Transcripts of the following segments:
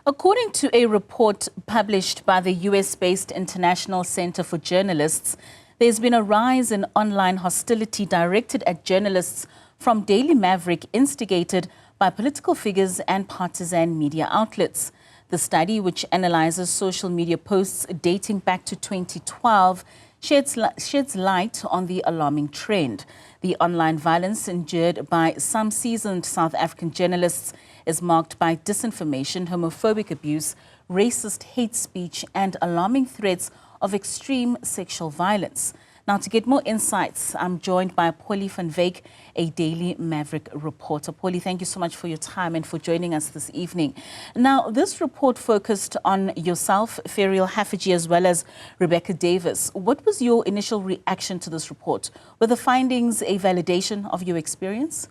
According to a report published by the US-based International Center for Journalists, there's been a rise in online hostility directed at journalists from Daily Maverick, instigated by political figures and partisan media outlets. The study, which analyzes social media posts dating back to 2012, sheds light on the alarming trend. The online violence endured by some seasoned South African journalists is marked by disinformation, homophobic abuse, racist hate speech, and alarming threats of extreme sexual violence. Now, to get more insights, I'm joined by Pauli van Wyk, a Daily Maverick reporter. Pauli, thank you so much for your time and for joining us this evening. Now, this report focused on yourself, Ferial Haffajee, as well as Rebecca Davis. What was your initial reaction to this report? Were the findings a validation of your experience?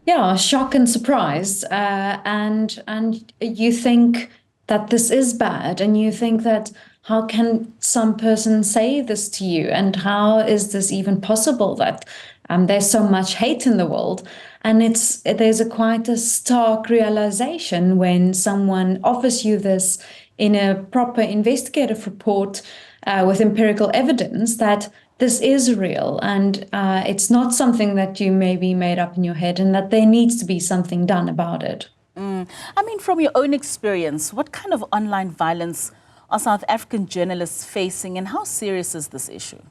Yeah, shock and surprise. And you think that this is bad, and you think that how can some person say this to you? And how is this even possible that there's so much hate in the world? And there's quite a stark realization when someone offers you this in a proper investigative report with empirical evidence that this is real, and it's not something that you maybe made up in your head, and that there needs to be something done about it. I mean, from your own experience, what kind of online violence are South African journalists facing, and how serious is this issue?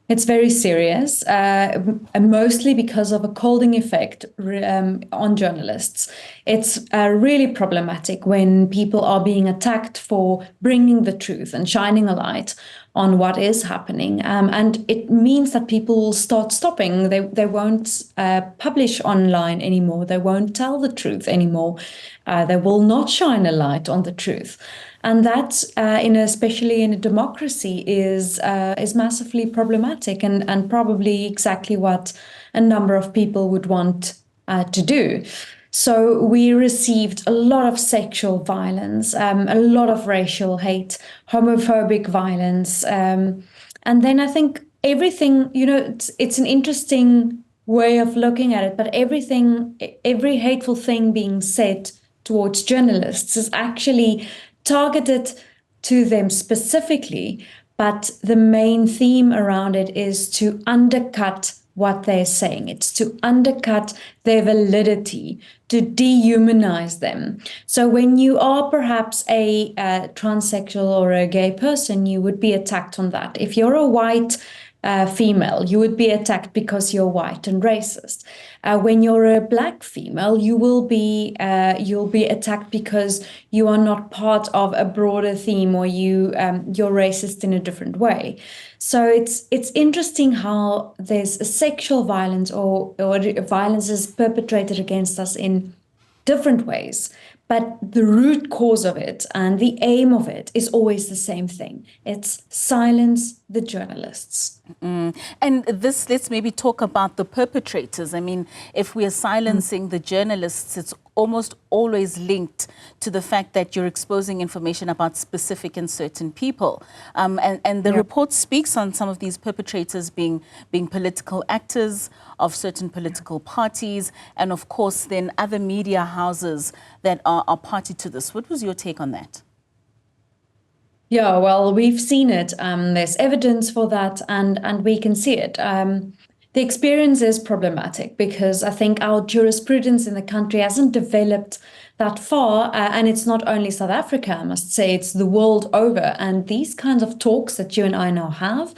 It's very serious, mostly because of a colding effect on journalists. It's really problematic when people are being attacked for bringing the truth and shining a light on what is happening. And it means that people will start stopping. They won't publish online anymore. They won't tell the truth anymore. They will not shine a light on the truth. And that, especially in a democracy, is massively problematic and probably exactly what a number of people would want to do. So we received a lot of sexual violence, a lot of racial hate, homophobic violence. And then I think everything, it's an interesting way of looking at it, but every hateful thing being said towards journalists is actually targeted to them specifically, but the main theme around it is to undercut what they're saying. It's to undercut their validity, to dehumanize them. So when you are perhaps a transsexual or a gay person, you would be attacked on that. If you're a white female, you would be attacked because you're white and racist. When you're a black female, you'll be attacked because you are not part of a broader theme, or you're racist in a different way. So it's interesting how there's a sexual violence or violence is perpetrated against us in different ways. But the root cause of it and the aim of it is always the same thing. It's silence the journalists. And this, let's maybe talk about the perpetrators. I mean, if we are silencing the journalists, it's almost always linked to the fact that you're exposing information about specific and certain people. And the report speaks on some of these perpetrators being political actors of certain political parties, and of course then other media houses that are party to this. What was your take on that? Yeah, well, we've seen it. There's evidence for that, and we can see it. The experience is problematic because I think our jurisprudence in the country hasn't developed that far, and it's not only South Africa, I must say, it's the world over. And these kinds of talks that you and I now have,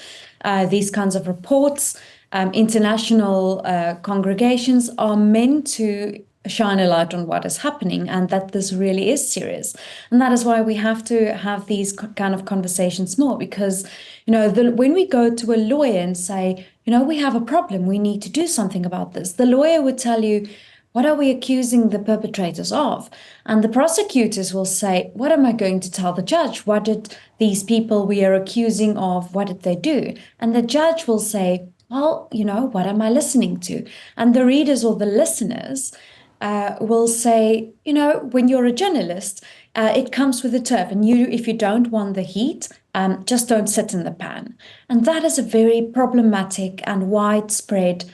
these kinds of reports, international congregations are meant to shine a light on what is happening, and that this really is serious. And that is why we have to have these kind of conversations more, because, when we go to a lawyer and say, we have a problem, we need to do something about this, the lawyer would tell you, what are we accusing the perpetrators of? And the prosecutors will say, what am I going to tell the judge? What did these people we are accusing of, what did they do? And the judge will say, well, what am I listening to? And the readers or the listeners will say, when you're a journalist, it comes with the turf. And if you don't want the heat, just don't sit in the pan. And that is a very problematic and widespread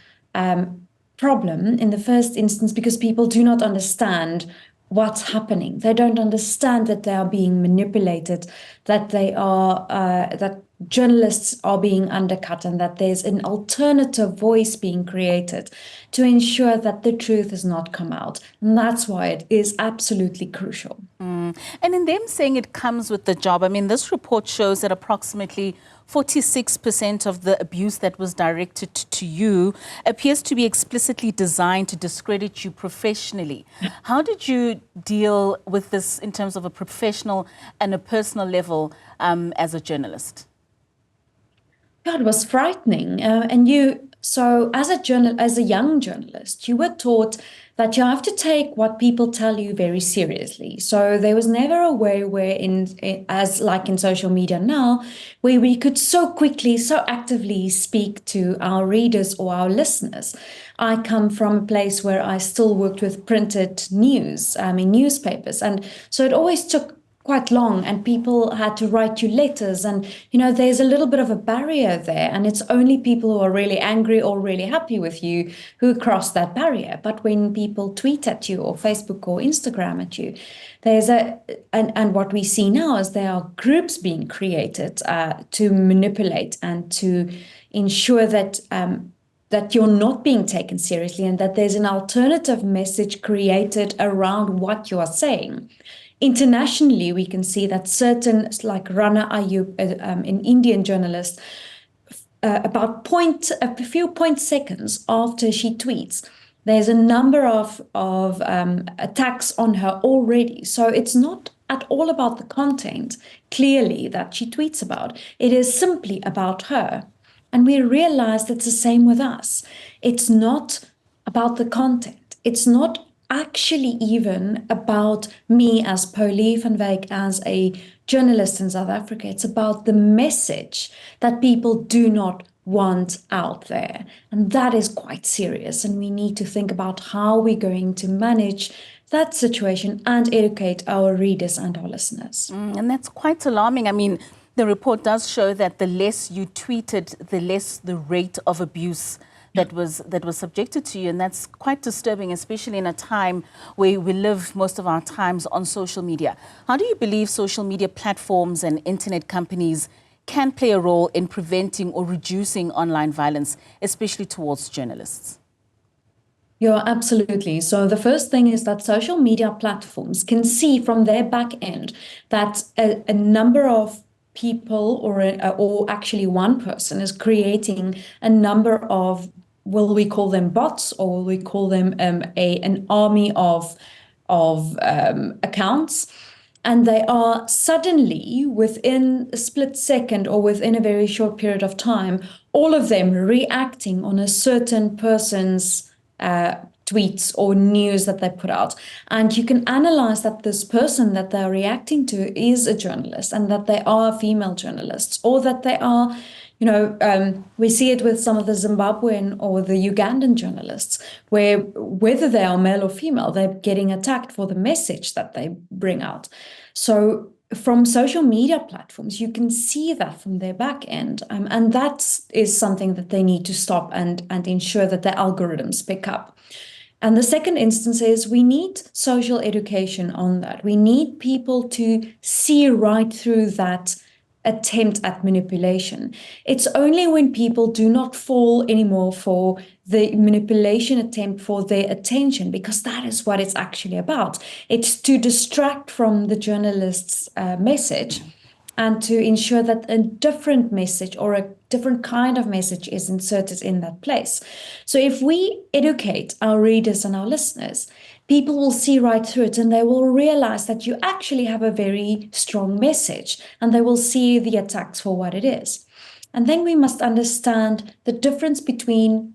problem in the first instance, because people do not understand what's happening. They don't understand that they are being manipulated, that that journalists are being undercut, and that there's an alternative voice being created to ensure that the truth has not come out. And that's why it is absolutely crucial. And in them saying it comes with the job, I mean, this report shows that approximately 46% of the abuse that was directed to you appears to be explicitly designed to discredit you professionally. How did you deal with this in terms of a professional and a personal level as a journalist? God, it was frightening. So as a young journalist, you were taught that you have to take what people tell you very seriously. So there was never a way where as like in social media now, where we could so quickly, so actively speak to our readers or our listeners. I come from a place where I still worked with printed news, in newspapers. And so it always took quite long, and people had to write you letters, and there's a little bit of a barrier there, and it's only people who are really angry or really happy with you who cross that barrier. But when people tweet at you or Facebook or Instagram at you, and what we see now is there are groups being created to manipulate and to ensure that that you're not being taken seriously, and that there's an alternative message created around what you are saying. Internationally, we can see that certain, like Rana Ayub, an Indian journalist, about a few seconds after she tweets, there's a number of attacks on her already. So it's not at all about the content, clearly, that she tweets about. It is simply about her. And we realize it's the same with us. It's not about the content. It's not actually even about me as Pauli van Wyk, as a journalist in South Africa. It's about the message that people do not want out there. And that is quite serious. And we need to think about how we're going to manage that situation and educate our readers and our listeners. And that's quite alarming. I mean, the report does show that the less you tweeted, the less the rate of abuse that was subjected to you. And that's quite disturbing, especially in a time where we live most of our times on social media. How do you believe social media platforms and internet companies can play a role in preventing or reducing online violence, especially towards journalists? Yeah, absolutely. So the first thing is that social media platforms can see from their back end that a number of people or actually one person is creating a number of, will we call them bots, or will we call them an army of accounts? And they are suddenly, within a split second or within a very short period of time, all of them reacting on a certain person's tweets or news that they put out. And you can analyze that this person that they're reacting to is a journalist, and that they are female journalists, or that they are, we see it with some of the Zimbabwean or the Ugandan journalists, where whether they are male or female, they're getting attacked for the message that they bring out. So from social media platforms, you can see that from their back end. And that is something that they need to stop and ensure that the algorithms pick up. And the second instance is we need social education on that. We need people to see right through that attempt at manipulation. It's only when people do not fall anymore for the manipulation attempt for their attention, because that is what it's actually about. It's to distract from the journalist's message and to ensure that a different message or a different kind of message is inserted in that place. So if we educate our readers and our listeners, people will see right through it, and they will realize that you actually have a very strong message, and they will see the attacks for what it is. And then we must understand the difference between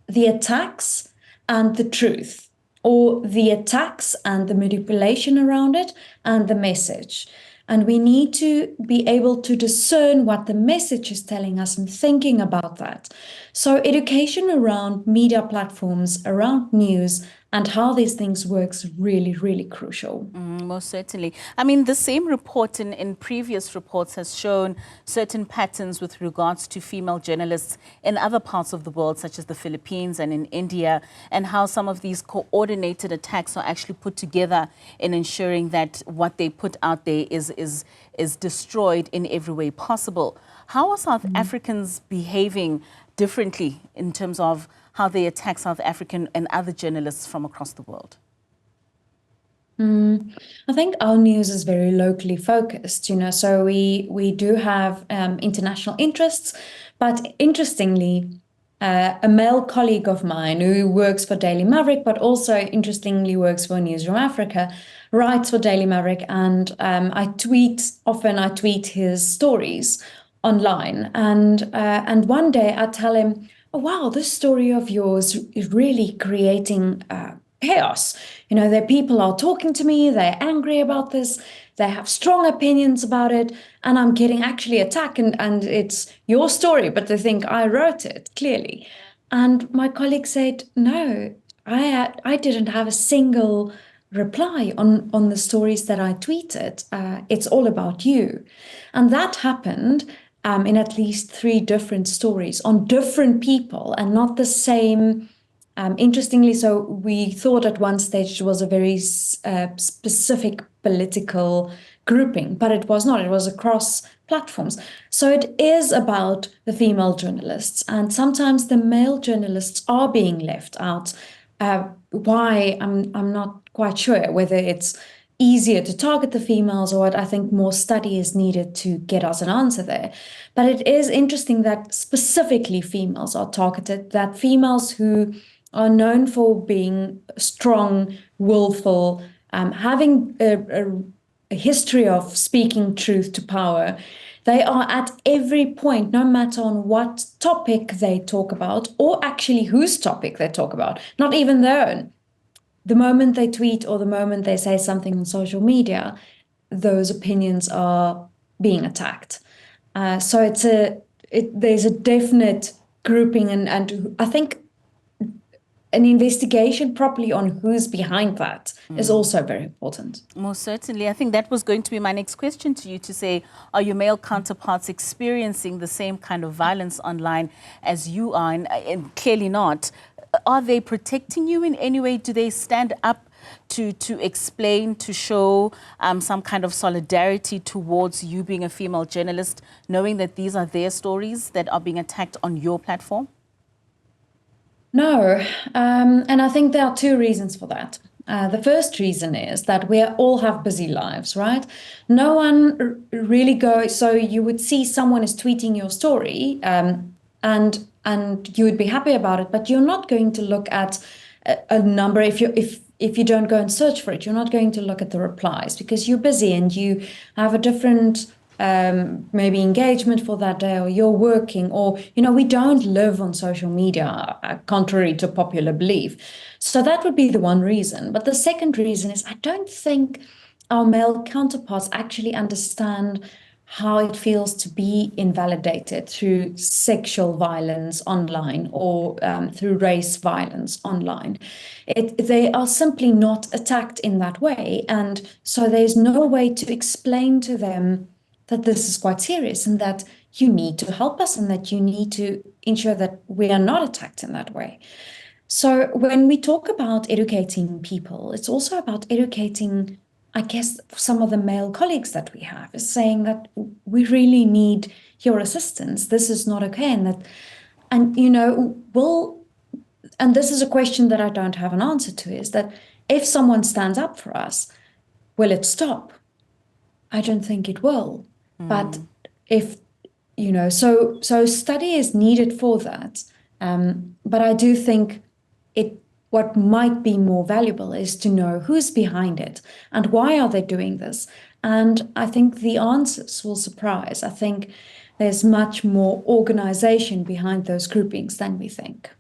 the attacks and the truth, or the attacks and the manipulation around it and the message. And we need to be able to discern what the message is telling us and thinking about that. So education around media platforms, around news, and how these things works really, really crucial. Most certainly. I mean, the same report in previous reports has shown certain patterns with regards to female journalists in other parts of the world, such as the Philippines and in India, and how some of these coordinated attacks are actually put together in ensuring that what they put out there is destroyed in every way possible. How are South Africans behaving differently in terms of how they attack South African and other journalists from across the world? I think our news is very locally focused, so we do have international interests, but interestingly, a male colleague of mine who works for Daily Maverick, but also interestingly works for Newzroom Afrika, writes for Daily Maverick, and I tweet his stories online, and one day I tell him, "Oh wow, this story of yours is really creating chaos. Their people are talking to me, they're angry about this, they have strong opinions about it, and I'm getting actually attacked, and it's your story, but they think I wrote it, clearly." And my colleague said, "No, I didn't have a single reply on the stories that I tweeted. It's all about you." And that happened in at least 3 different stories on different people and not the same. Interestingly, so we thought at one stage it was a very specific political grouping, but it was not. It was across platforms. So it is about the female journalists, and sometimes the male journalists are being left out. Why? I'm not quite sure whether it's easier to target the females or what. I think more study is needed to get us an answer there. But it is interesting that specifically females are targeted, that females who are known for being strong, willful, having a history of speaking truth to power. They are at every point, no matter on what topic they talk about, or actually whose topic they talk about, not even their own. The moment they tweet or the moment they say something on social media, those opinions are being attacked. So there's a definite grouping, and I think an investigation properly on who's behind that is also very important. Most certainly. I think that was going to be my next question to you, to say, are your male counterparts experiencing the same kind of violence online as you are? And clearly not. Are they protecting you in any way? Do they stand up to explain, to show some kind of solidarity towards you being a female journalist, knowing that these are their stories that are being attacked on your platform? No, and I think there are 2 reasons for that. The first reason is that we all have busy lives, right? No one really goes, so you would see someone is tweeting your story, and you would be happy about it, but you're not going to look at a number. If you don't go and search for it, you're not going to look at the replies because you're busy and you have a different maybe engagement for that day, or you're working, or we don't live on social media, contrary to popular belief. So that would be the one reason. But the second reason is I don't think our male counterparts actually understand how it feels to be invalidated through sexual violence online or through race violence online. They are simply not attacked in that way, and so there's no way to explain to them that this is quite serious and that you need to help us and that you need to ensure that we are not attacked in that way. So when we talk about educating people, it's also about educating, I guess, some of the male colleagues that we have, is saying that we really need your assistance. This is not okay. And this is a question that I don't have an answer to, is that if someone stands up for us, will it stop? I don't think it will. But if, so study is needed for that. But I do think what might be more valuable is to know who's behind it and why are they doing this. And I think the answers will surprise. I think there's much more organization behind those groupings than we think.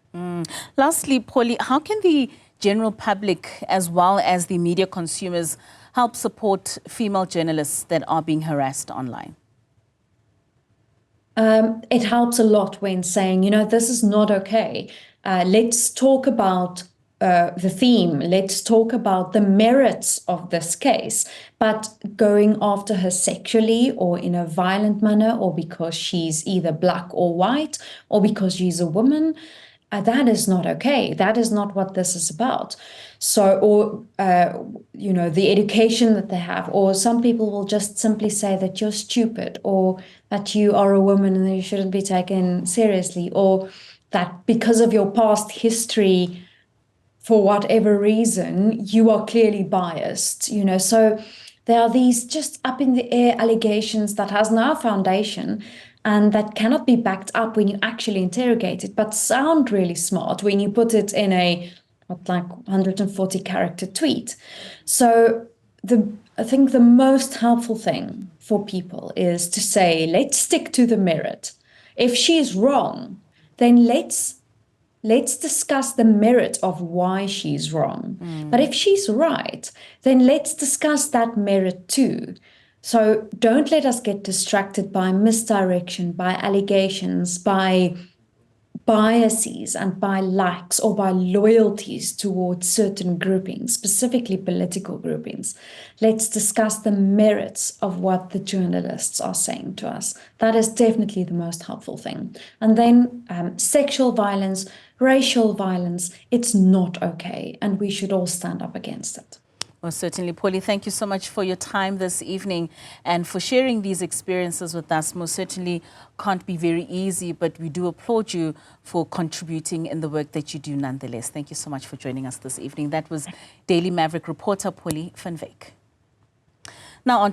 Lastly, Pauli, how can the general public as well as the media consumers help support female journalists that are being harassed online? It helps a lot when saying, this is not okay. Let's talk about the theme, let's talk about the merits of this case, but going after her sexually or in a violent manner or because she's either black or white or because she's a woman, that is not okay. That is not what this is about. So, or, the education that they have, or some people will just simply say that you're stupid or that you are a woman and you shouldn't be taken seriously, or that because of your past history, for whatever reason, you are clearly biased, So there are these just up in the air allegations that has no foundation and that cannot be backed up when you actually interrogate it, but sound really smart when you put it in a 140 character tweet. So I think the most helpful thing for people is to say, let's stick to the merit. If she's wrong, then let's discuss the merit of why she's wrong. But if she's right, then let's discuss that merit too. So don't let us get distracted by misdirection, by allegations, by biases and by likes or by loyalties towards certain groupings, specifically political groupings. Let's discuss the merits of what the journalists are saying to us. That is definitely the most helpful thing. And then sexual violence, racial violence, it's not okay, and we should all stand up against it. Well, certainly, Pauli, thank you so much for your time this evening and for sharing these experiences with us. Most certainly can't be very easy, but we do applaud you for contributing in the work that you do nonetheless. Thank you so much for joining us this evening. That was Daily Maverick reporter Pauli van Wyk. Now on to